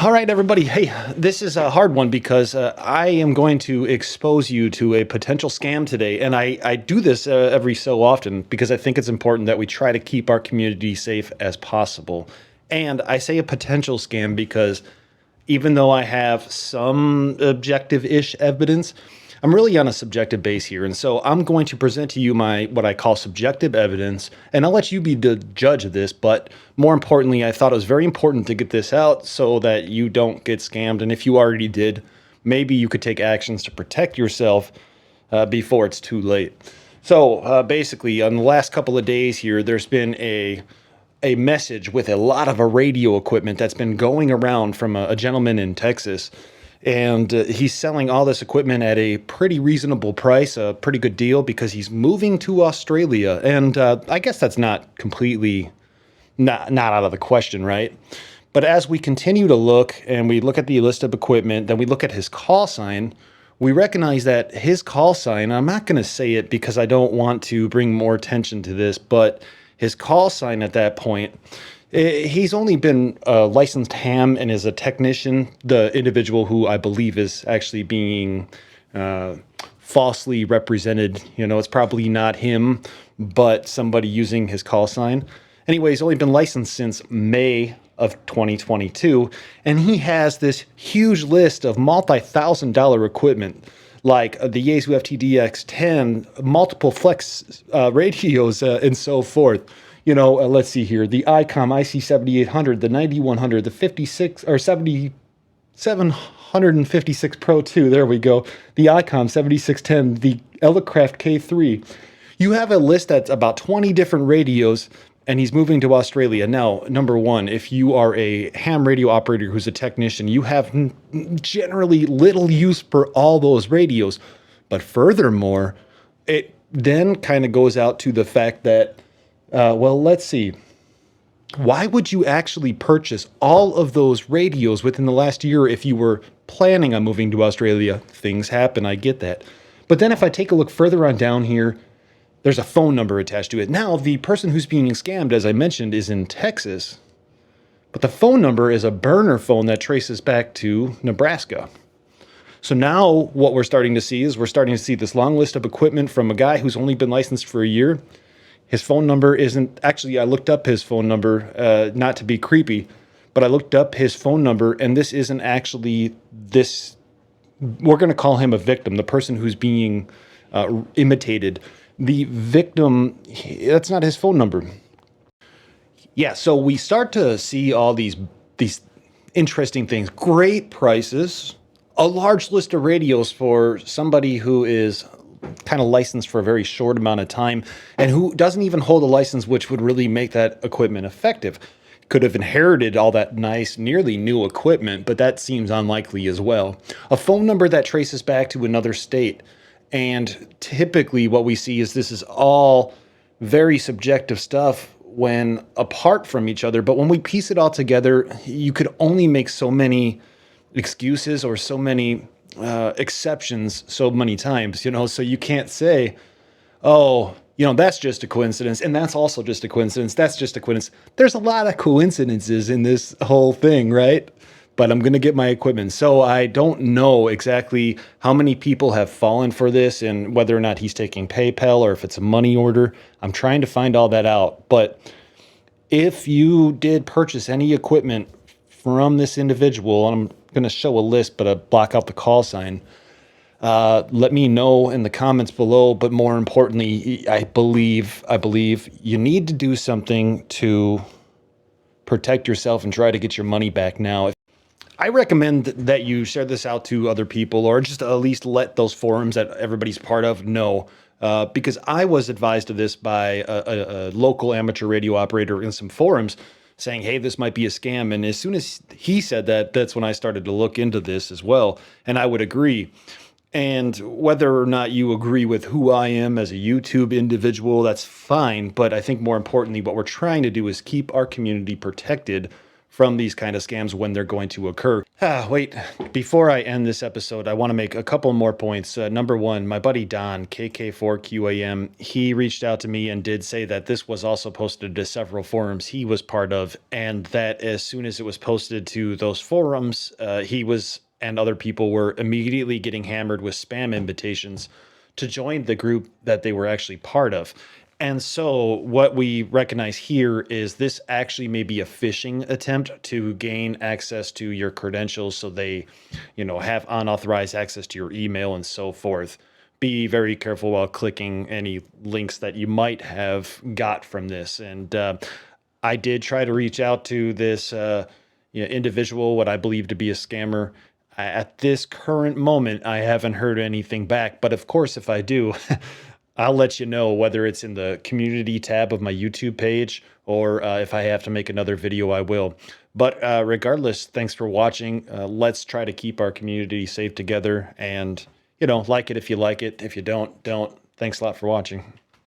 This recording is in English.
All right, everybody. Hey, this is a hard one because I am going to expose you to a potential scam today. And I do this every so often because I think it's important that we try to keep our community safe as possible. And I say a potential scam because even though I have some objective-ish evidence, I'm really on a subjective base here. And so I'm going to present to you my what I call subjective evidence, and I'll let you be the judge of this. But more importantly, I thought it was very important to get this out so that you don't get scammed. And if you already did, maybe you could take actions to protect yourself before it's too late. So basically, on the last couple of days here, there's been a message with a lot of radio equipment that's been going around from a gentleman in Texas. And he's selling all this equipment at a pretty reasonable price, a pretty good deal, because he's moving to Australia. And I guess that's not completely not out of the question, right? But as we continue to look and we look at the list of equipment, then we look at his call sign, we recognize that his call sign, I'm not going to say it because I don't want to bring more attention to this, but his call sign at that point, he's only been a licensed ham and is a technician. The individual who I believe is actually being falsely represented, it's probably not him, but somebody using his call sign. Anyway, he's only been licensed since May of 2022, and he has this huge list of multi-$1,000 equipment like the Yaesu FTDX10, multiple flex radios, and so forth. Let's see here. The ICOM IC7800, the 9100, the 56 or 7756 Pro 2. There we go. The ICOM 7610, the Elecraft K3. You have a list that's about 20 different radios, and he's moving to Australia. Now, number one, if you are a ham radio operator who's a technician, you have generally little use for all those radios. But furthermore, it then kind of goes out to the fact that let's see. Why would you actually purchase all of those radios within the last year if you were planning on moving to Australia? Things happen, I get that. But then if I take a look further on down here, there's a phone number attached to it. Now, the person who's being scammed, as I mentioned, is in Texas. But the phone number is a burner phone that traces back to Nebraska. So now what we're starting to see is this long list of equipment from a guy who's only been licensed for a year. His phone number isn't actually, I looked up his phone number, not to be creepy, but I looked up his phone number, and this isn't actually this. We're going to call him a victim, the person who's being imitated. The victim, that's not his phone number. Yeah, so we start to see all these interesting things. Great prices, a large list of radios for somebody who is kind of licensed for a very short amount of time and who doesn't even hold a license, which would really make that equipment effective. Could have inherited all that nice, nearly new equipment, but that seems unlikely as well. A phone number that traces back to another state. And typically what we see is this is all very subjective stuff when apart from each other. But when we piece it all together, you could only make so many excuses or so many exceptions so many times, so you can't say, oh, that's just a coincidence. And that's also just a coincidence. That's just a coincidence. There's a lot of coincidences in this whole thing, right? But I'm going to get my equipment. So I don't know exactly how many people have fallen for this and whether or not he's taking PayPal or if it's a money order. I'm trying to find all that out. But if you did purchase any equipment from this individual, and I'm going to show a list, but I block out the call sign. Let me know in the comments below. But more importantly, I believe you need to do something to protect yourself and try to get your money back now. I recommend that you share this out to other people, or just at least let those forums that everybody's part of know. Because I was advised of this by a local amateur radio operator in some forums saying, hey, this might be a scam. And as soon as he said that, that's when I started to look into this as well. And I would agree. And whether or not you agree with who I am as a YouTube individual, that's fine. But I think more importantly, what we're trying to do is keep our community protected from these kind of scams when they're going to occur. Wait, before I end this episode, I want to make a couple more points. Number one, my buddy Don, KK4QAM, he reached out to me and did say that this was also posted to several forums he was part of, and that as soon as it was posted to those forums, he was and other people were immediately getting hammered with spam invitations to join the group that they were actually part of. And so, what we recognize here is this actually may be a phishing attempt to gain access to your credentials so they, have unauthorized access to your email and so forth. Be very careful while clicking any links that you might have got from this. And I did try to reach out to this individual, what I believe to be a scammer. At this current moment, I haven't heard anything back. But of course, if I do, I'll let you know whether it's in the community tab of my YouTube page or if I have to make another video, I will. But regardless, thanks for watching. Let's try to keep our community safe together and, like it if you like it. If you don't. Thanks a lot for watching.